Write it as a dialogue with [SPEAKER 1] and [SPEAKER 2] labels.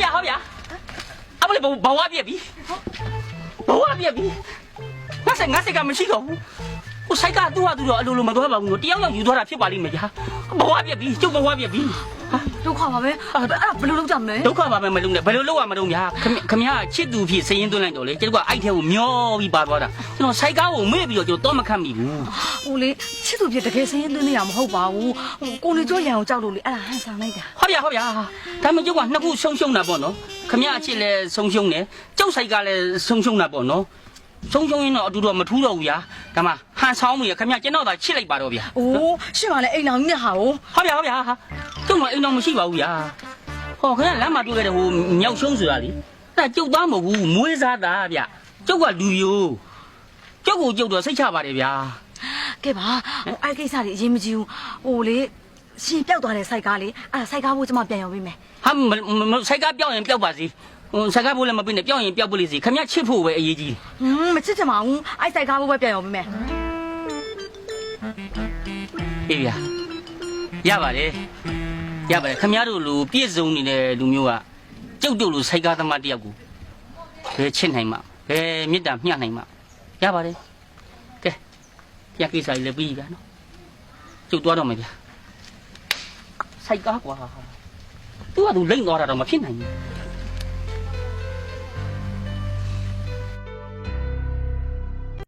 [SPEAKER 1] ဗျာဟုတ်ဗျာအမလေးဘဝပြက်ပြီဘဝပြက်ပြီငါစိတ်ကမရှိတော့ဘူးဟိုဆိုင်ကသူ့ဟာသူတော့အလိုလိုမသွားပါဘူးနော်တယောက်ယူသွားတာဖြစ်ပါလိမ့်မယ်ဗျာဘဝပြက်ပြီကျုပ်ဘဝပြက်ပြီ
[SPEAKER 2] ဒုက္ခပါပဲအဲ့ဘယ်လိုလုပ်ကြမလဲ
[SPEAKER 1] ဒုက္ခပါပဲမလုံးနဲ့ဘယ်လိုလုပ်ရမလို့ဗျာခမရချစ်သူဖြစ်စရင်သွင်းလိုက်တော့လေကျုပ်ကအဲ့ထဲကိုမျောပြီးပါသွားတာကျွန်တော်ဆိုင်ကားကိုမေ့ပြီးတော့ကျွန်တော်တော့မခတ်မိဘူး
[SPEAKER 2] ဟိုလေချစ်သူဖြစ်တကယ်စရင်သွင်းနေရမဟုတ်ပါဘူးကိုနေကျော်ရံကိုကြောက်လို့လေအဲ့ဒါဟန်ဆောင်လိုက်တာ
[SPEAKER 1] ဟုတ်ဗျာဒါမှကျုပ်ကနှစ်ခုရှုံတာပေါ့နော်ခမရအချစ်လည်းဆုံးရှုံတယ်ကျုပ်ဆိုင်ကားလည်းဆုံးတာပေါ့နော်ဆုံးရင်တော့အတူတော့မထူးတော့ဘူးဗျာဒါမှဟန်ဆောင်မိရခမရကျွန်တော်သာချစ်လိုက်ပါတော့ဗျာ
[SPEAKER 2] အိုးရှင်းပါလေအိမ်လောင်ကြီးနဲ့ဟာကို
[SPEAKER 1] ဟုတ်ဗျာကျုပ်ကအိမ်တော်မရှိပါဘူးဗျာဟောခင်ဗျာလမ်းမှာတွေ့ခဲ့တဲ့ဟိုမြောက်ရှုံးဆိုတာလေအဲ့ကျုပ်သားမဟုတ်ဘူးမွေးစားသားဗျာကျုပ်ကလူယိုကျုပ်ကိုကျုပ်တော့စိတ်ချပါတယ်ဗျာ
[SPEAKER 2] ကဲပါအဲ့ကိစ္စတွေအရင်မကြည့်ဘူးဟိုလေရှင်ပျောက်သွားတဲ့စိုက်ကားလေအဲ့စိုက်ကားဖို့ကျွန်မပြန်ရောက်ပေးမယ်
[SPEAKER 1] ဟာစိုက်ကားပျောက်ရင်ပျောက်ပါစေစိုက်ကားဖို့လည်းမပြည့်နဲ့ပျောက်ရင်ပျောက်ပလိစီခင်ဗျာချစ်ဖို့ပဲအရေးကြီး
[SPEAKER 2] မချစ်ချင်ပါဘူးအဲ့စိုက်ကားဖို့ပဲပြန်ရောက်ပေးမယ်
[SPEAKER 1] အေးဗျာရပါတယ်ခင်ဗျားတို့လူပြည့်စုံနေတဲ့လူမျိုးကကျုပ်တို့လူစိုက်ကားသမားတယောက်ကိုဘယ်ချစ်နိုင်မှာဘယ်မေတ္တာမျှနိုင်မှာရပါတယ်ကဲပြကိစ္စကြီးလည်းပြီးပြီဗျာနော်ကျုပ်သွားတော့မယ်ဗျာစိုက်ကားကွာသူကသူလိမ့်သွားတာတော့မဖြစ်နိုင်ဘူး